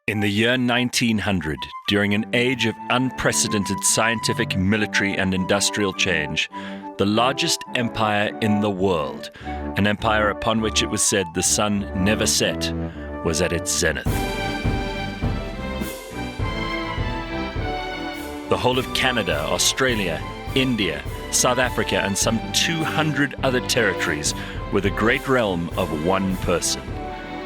In the year 1900, during an age of unprecedented scientific, military, and industrial change, the largest empire in the world, an empire upon which it was said the sun never set, was at its zenith. The whole of Canada, Australia, India, South Africa, and some 200 other territories were the great realm of one person,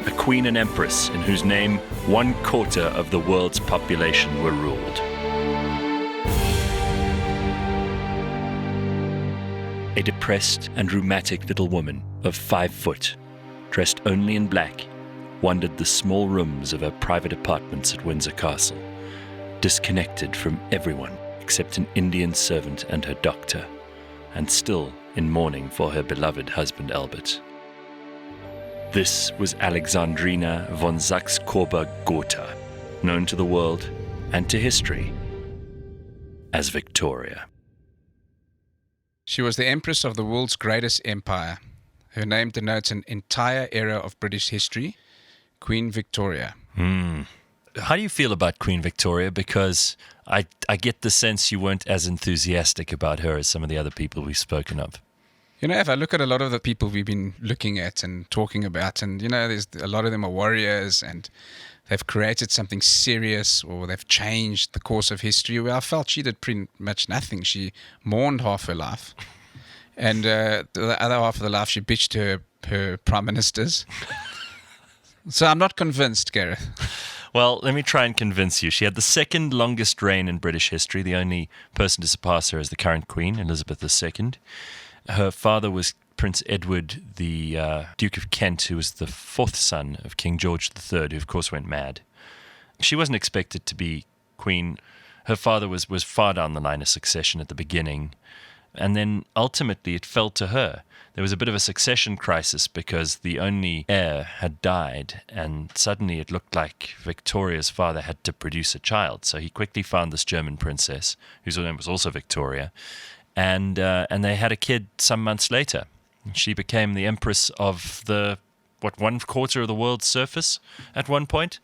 a queen and empress in whose name 1/4 of the world's population were ruled. A depressed and rheumatic little woman of 5 foot, dressed only in black, wandered the small rooms of her private apartments at Windsor Castle, disconnected from everyone except an Indian servant and her doctor, and still in mourning for her beloved husband Albert. This was Alexandrina von Saxe-Coburg-Gotha, known to the world and to history as Victoria. She was the empress of the world's greatest empire. Her name denotes an entire era of British history, Queen Victoria. How do you feel about Queen Victoria? Because I get the sense you weren't as enthusiastic about her as some of the other people we've spoken of. You know, if I look at a lot of the people we've been looking at and talking about, and, you know, there's a lot of them are warriors and they've created something serious or they've changed the course of history. Well, I felt she did pretty much nothing. She mourned half her life. And the other half of the life, she bitched to her prime ministers. So I'm not convinced, Gareth. Well, let me try and convince you. She had the second longest reign in British history. The only person to surpass her is the current Queen, Elizabeth II. Her father was Prince Edward, the Duke of Kent, who was the 4th son of King George III, who of course went mad. She wasn't expected to be queen. Her father was far down the line of succession at the beginning, and then ultimately it fell to her. There was a bit of a succession crisis because the only heir had died, and suddenly it looked like Victoria's father had to produce a child. So he quickly found this German princess, whose name was also Victoria, and they had a kid some months later. She became the empress of the, 1/4 of the world's surface at one point.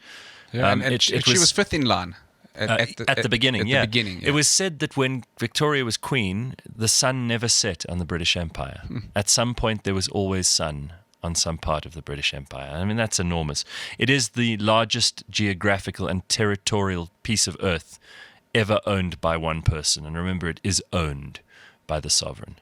Yeah, she was 5th in line. At the beginning, yeah. It was said that when Victoria was queen, the sun never set on the British Empire. At some point, there was always sun on some part of the British Empire. I mean, that's enormous. It is the largest geographical and territorial piece of earth ever owned by one person. And remember, it is owned by the sovereign.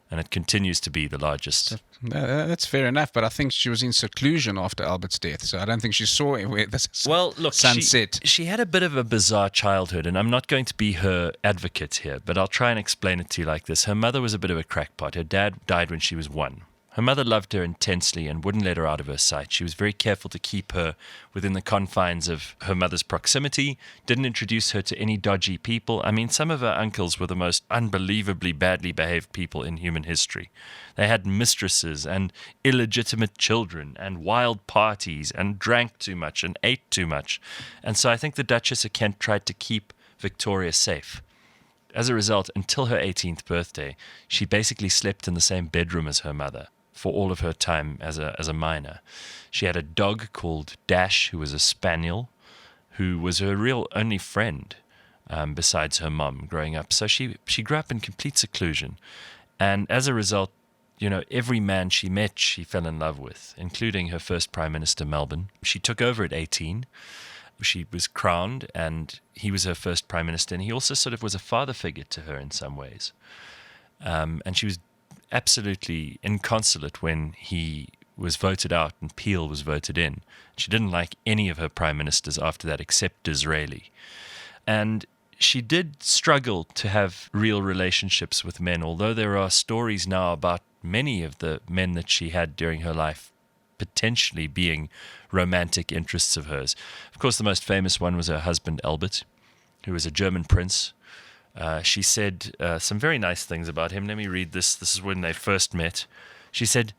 And it continues to be the largest. That's fair enough, but I think she was in seclusion after Albert's death, so I don't think she saw where the sun set. She had a bit of a bizarre childhood, and I'm not going to be her advocate here, but I'll try and explain it to you like this. Her mother was a bit of a crackpot. Her dad died when she was 1. Her mother loved her intensely and wouldn't let her out of her sight. She was very careful to keep her within the confines of her mother's proximity, didn't introduce her to any dodgy people. I mean, some of her uncles were the most unbelievably badly behaved people in human history. They had mistresses and illegitimate children and wild parties and drank too much and ate too much. And so I think the Duchess of Kent tried to keep Victoria safe. As a result, until her 18th birthday, she basically slept in the same bedroom as her mother for all of her time as a minor. She had a dog called Dash, who was a spaniel, who was her real only friend besides her mum growing up. So she grew up in complete seclusion. And as a result, you know, every man she met, she fell in love with, including her first Prime Minister, Melbourne. She took over at 18. She was crowned, and he was her first Prime Minister, and he also sort of was a father figure to her in some ways. And she was absolutely inconsolate when he was voted out and Peel was voted in. She didn't like any of her prime ministers after that except Disraeli. And she did struggle to have real relationships with men, although there are stories now about many of the men that she had during her life potentially being romantic interests of hers. Of course, the most famous one was her husband Albert, who was a German prince. She said some very nice things about him. Let me read this. This is when they first met. She said,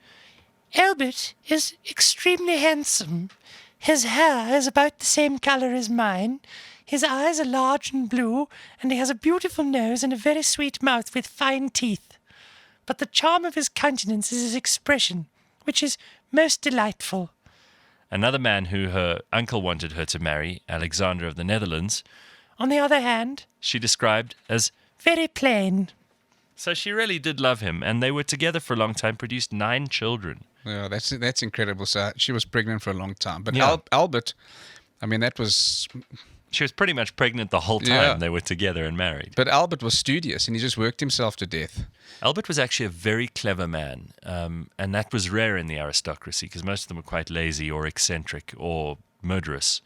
"Albert is extremely handsome. His hair is about the same colour as mine. His eyes are large and blue, and he has a beautiful nose and a very sweet mouth with fine teeth. But the charm of his countenance is his expression, which is most delightful. Another man who her uncle wanted her to marry, Alexander of the Netherlands, on the other hand, she described as very plain. So she really did love him, and they were together for a long time, produced 9 children. Yeah, that's incredible. So she was pregnant for a long time. But Yeah. Albert, I mean, that was... She was pretty much pregnant the whole time Yeah. they were together and married. But Albert was studious, and he just worked himself to death. Albert was actually a very clever man, and that was rare in the aristocracy because most of them were quite lazy or eccentric or murderous.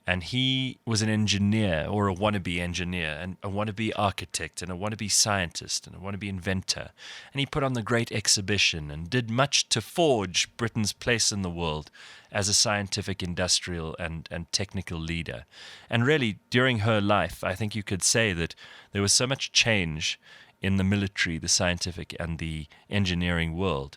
And he was an engineer or a wannabe engineer and a wannabe architect and a wannabe scientist and a wannabe inventor. And he put on the Great Exhibition and did much to forge Britain's place in the world as a scientific, industrial, and technical leader. And really, during her life, I think you could say that there was so much change in the military, the scientific, and the engineering world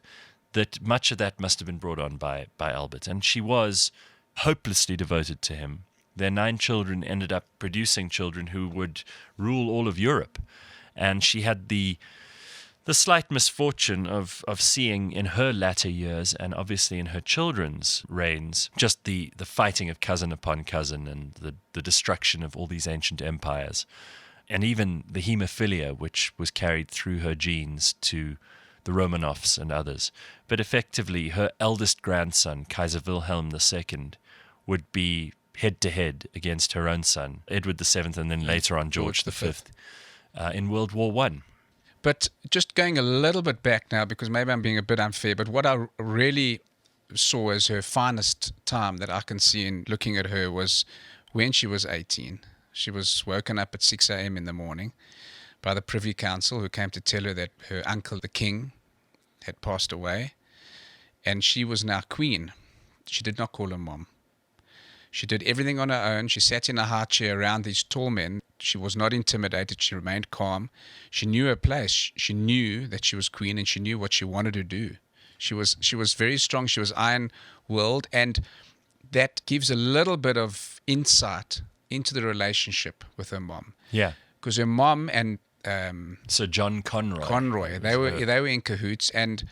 that much of that must have been brought on by Albert. And she was hopelessly devoted to him. Their 9 children ended up producing children who would rule all of Europe. And she had the slight misfortune of seeing in her latter years, and obviously in her children's reigns, just the fighting of cousin upon cousin and the destruction of all these ancient empires. And even the haemophilia, which was carried through her genes to the Romanovs and others. But effectively, her eldest grandson, Kaiser Wilhelm II, would be head-to-head against her own son, Edward VII, and then later on George V, in World War I. But just going a little bit back now, because maybe I'm being a bit unfair, but what I really saw as her finest time that I can see in looking at her was when she was 18. She was woken up at 6 a.m. in the morning by the Privy Council, who came to tell her that her uncle, the king, had passed away, and she was now queen. She did not call her mom. She did everything on her own. She sat in a high chair around these tall men. She was not intimidated. She remained calm. She knew her place. She knew that she was queen, and she knew what she wanted to do. She was very strong. She was iron-willed, and that gives a little bit of insight into the relationship with her mom. Yeah. Because her mom and Sir John Conroy. they were in cahoots, and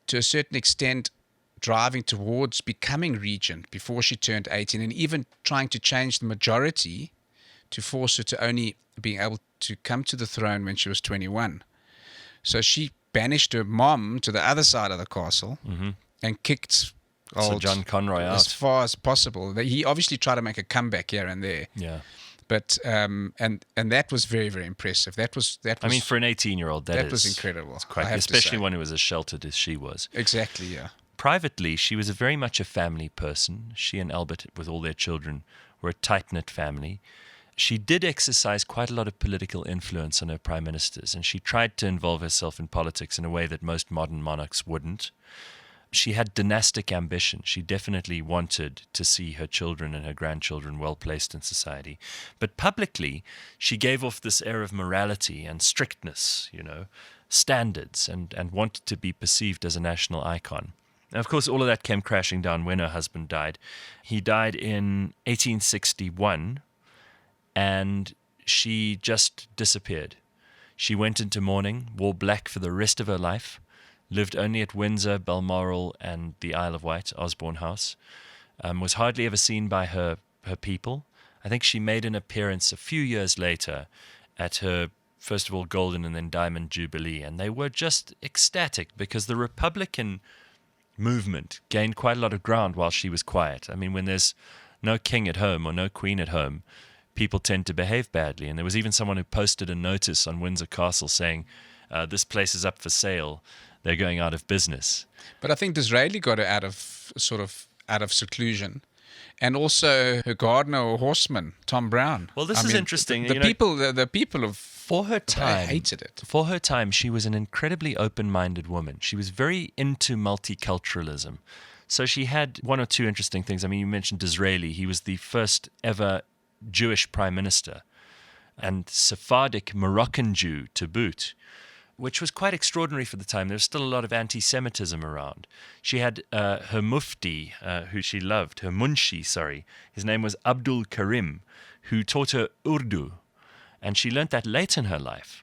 to a certain extent driving towards becoming regent before she turned 18, and even trying to change the majority to force her to only being able to come to the throne when she was 21. So she banished her mom to the other side of the castle and kicked Sir John Conroy out as far as possible. He obviously tried to make a comeback here and there. Yeah. But and that was very, very impressive. That was I mean, for an 18-year-old, that was incredible. It's quite, especially one who was as sheltered as she was. Exactly, yeah. Privately, she was very much a family person. She and Albert, with all their children, were a tight-knit family. She did exercise quite a lot of political influence on her prime ministers, and she tried to involve herself in politics in a way that most modern monarchs wouldn't. She had dynastic ambition. She definitely wanted to see her children and her grandchildren well placed in society. But publicly, she gave off this air of morality and strictness, standards, and wanted to be perceived as a national icon. Now, of course, all of that came crashing down when her husband died. He died in 1861, and she just disappeared. She went into mourning, wore black for the rest of her life, lived only at Windsor, Balmoral, and the Isle of Wight, Osborne House, was hardly ever seen by her people. I think she made an appearance a few years later at her, first of all, Golden and then Diamond Jubilee, and they were just ecstatic because the Republican movement gained quite a lot of ground while she was quiet. I mean, when there's no king at home or no queen at home, people tend to behave badly. And there was even someone who posted a notice on Windsor Castle saying, this place is up for sale. They're going out of business. But I think Disraeli got her out of seclusion. And also her gardener or horseman, Tom Brown. Well, this is interesting. The people of for her time hated it. For her time, she was an incredibly open-minded woman. She was very into multiculturalism. So she had one or two interesting things. I mean, you mentioned Disraeli. He was the first ever Jewish prime minister, and Sephardic Moroccan Jew to boot, which was quite extraordinary for the time. There was still a lot of anti-Semitism around. She had her mufti, who she loved, her munshi, his name was Abdul Karim, who taught her Urdu, and she learnt that late in her life.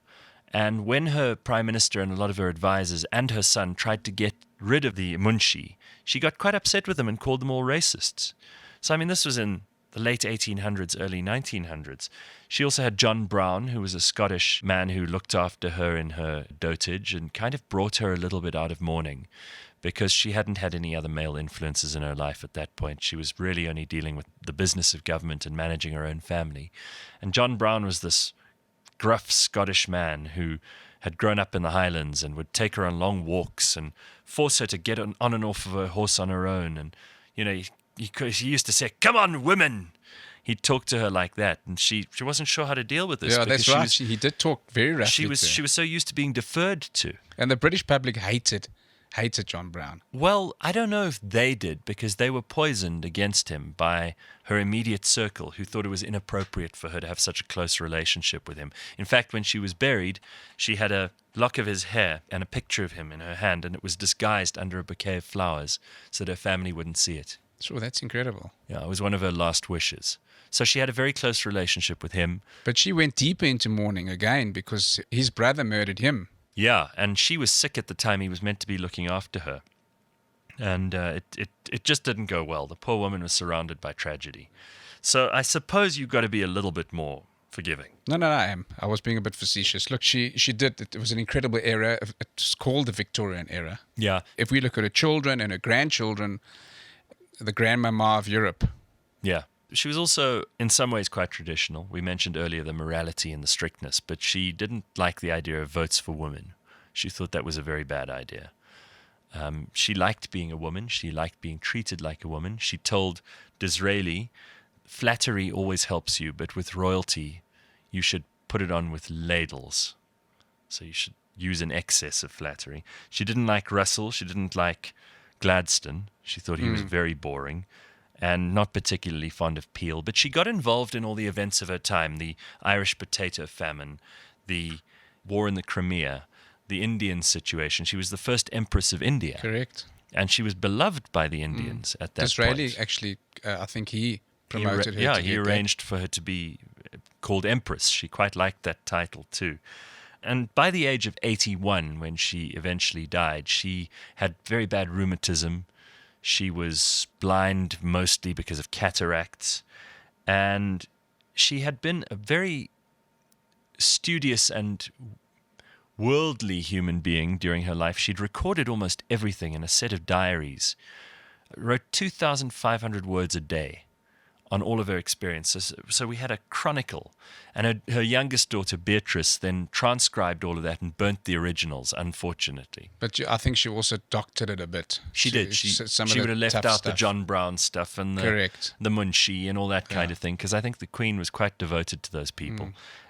And when her prime minister and a lot of her advisors and her son tried to get rid of the Munshi, she got quite upset with them and called them all racists. So, I mean, this was in the late 1800s, early 1900s. She also had John Brown, who was a Scottish man who looked after her in her dotage and kind of brought her a little bit out of mourning because she hadn't had any other male influences in her life at that point. She was really only dealing with the business of government and managing her own family. And John Brown was this gruff Scottish man who had grown up in the Highlands and would take her on long walks and force her to get on and off of her horse on her own. And, you know, he used to say, "Come on, women." He'd talk to her like that, and she wasn't sure how to deal with this. Yeah, that's right. He did talk very rapidly. She was so used to being deferred to. And the British public hated John Brown. Well, I don't know if they did, because they were poisoned against him by her immediate circle, who thought it was inappropriate for her to have such a close relationship with him. In fact, when she was buried, she had a lock of his hair and a picture of him in her hand, and it was disguised under a bouquet of flowers so that her family wouldn't see it. Sure, that's incredible. Yeah, it was one of her last wishes. So she had a very close relationship with him. But she went deeper into mourning again because his brother murdered him. Yeah, and she was sick at the time. He was meant to be looking after her. And it just didn't go well. The poor woman was surrounded by tragedy. So I suppose you've got to be a little bit more forgiving. No, I am. I was being a bit facetious. Look, she did. It was an incredible era. It's called the Victorian Era. Yeah. If we look at her children and her grandchildren, the grandmama of Europe. Yeah. She was also, in some ways, quite traditional. We mentioned earlier the morality and the strictness, but she didn't like the idea of votes for women. She thought that was a very bad idea. She liked being a woman. She liked being treated like a woman. She told Disraeli, flattery always helps you, but with royalty, you should put it on with ladles. So you should use an excess of flattery. She didn't like Russell. She didn't like Gladstone. She thought he was very boring and not particularly fond of Peel. But she got involved in all the events of her time, the Irish potato famine, the war in the Crimea, the Indian situation. She was the first Empress of India. Correct. And she was beloved by the Indians at that Disraeli, point. actually, I think he promoted her. Yeah, he arranged for her to be called Empress. She quite liked that title too. And by the age of 81, when she eventually died, she had very bad rheumatism. She was blind mostly because of cataracts. And she had been a very studious and worldly human being during her life. She'd recorded almost everything in a set of diaries, wrote 2,500 words a day on all of her experiences. So we had a chronicle. And her youngest daughter, Beatrice, then transcribed all of that and burnt the originals, unfortunately. But I think she also doctored it a bit. She did. She would have left out the John Brown stuff and the Munshi and all that kind of thing, because I think the Queen was quite devoted to those people.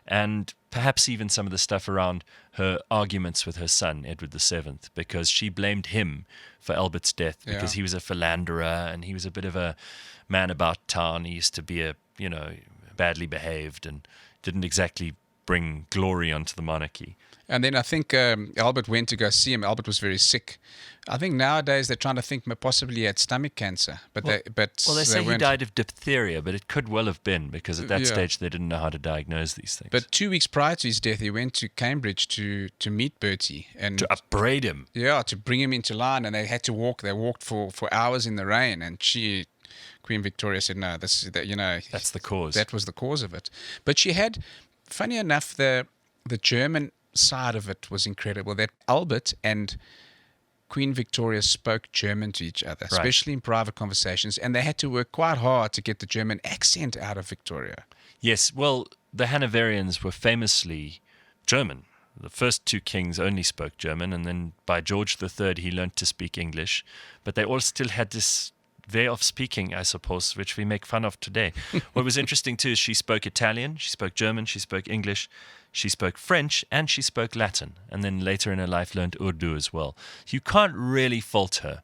And perhaps even some of the stuff around her arguments with her son, Edward VII, because she blamed him for Albert's death because he was a philanderer and he was a bit of a man about town. He used to be badly behaved and didn't exactly bring glory onto the monarchy. And then I think Albert went to go see him. Albert was very sick. I think nowadays they're trying to think possibly he had stomach cancer. They say he died of diphtheria, but it could well have been because at that stage they didn't know how to diagnose these things. But 2 weeks prior to his death, he went to Cambridge to meet Bertie. And to upbraid him. Yeah, to bring him into line. And they had to walk. They walked for hours in the rain. And Queen Victoria said, no, that's the cause. That was the cause of it. But she had, funny enough, the German side of it was incredible. That Albert and Queen Victoria spoke German to each other, especially in private conversations, and they had to work quite hard to get the German accent out of Victoria. Yes, well, the Hanoverians were famously German. The first two kings only spoke German, and then by George III he learned to speak English, but they all still had this way of speaking, I suppose, which we make fun of today. What was interesting too is she spoke Italian, she spoke German, she spoke English, she spoke French, and she spoke Latin, and then later in her life learned Urdu as well. You can't really fault her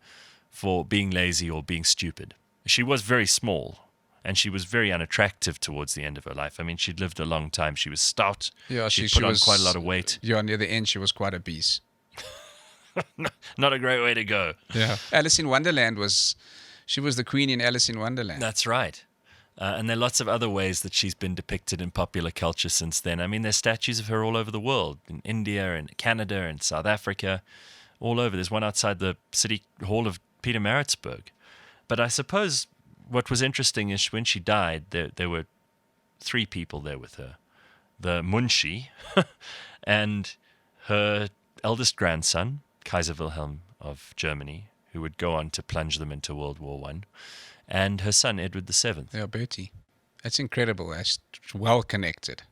for being lazy or being stupid. She was very small, and she was very unattractive towards the end of her life. I mean, she'd lived a long time. She was stout. Yeah, she put on quite a lot of weight. Yeah, near the end, she was quite obese. Not a great way to go. Yeah. Alice in Wonderland she was the queen in Alice in Wonderland. That's right. And there are lots of other ways that she's been depicted in popular culture since then. I mean, there's statues of her all over the world, in India and Canada and South Africa, all over. There's one outside the City Hall of Pietermaritzburg. But I suppose what was interesting is when she died, there were 3 people there with her. The Munshi and her eldest grandson, Kaiser Wilhelm of Germany, who would go on to plunge them into World War I, and her son, Edward VII. Yeah, Bertie. That's incredible. That's well connected.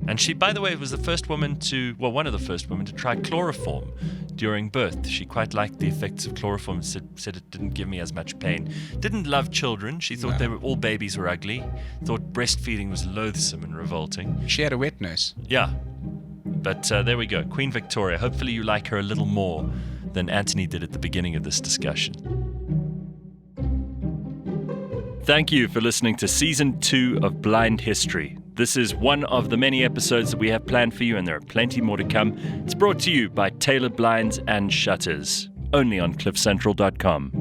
And she, by the way, was the first woman one of the first women to try chloroform during birth. She quite liked the effects of chloroform, said it didn't give me as much pain. Didn't love children. She thought all babies were ugly. Thought breastfeeding was loathsome and revolting. She had a wet nurse. Yeah. But there we go. Queen Victoria. Hopefully you like her a little more than Anthony did at the beginning of this discussion. Thank you for listening to Season 2 of Blind History. This is one of the many episodes that we have planned for you, and there are plenty more to come. It's brought to you by Tailored Blinds and Shutters, only on cliffcentral.com.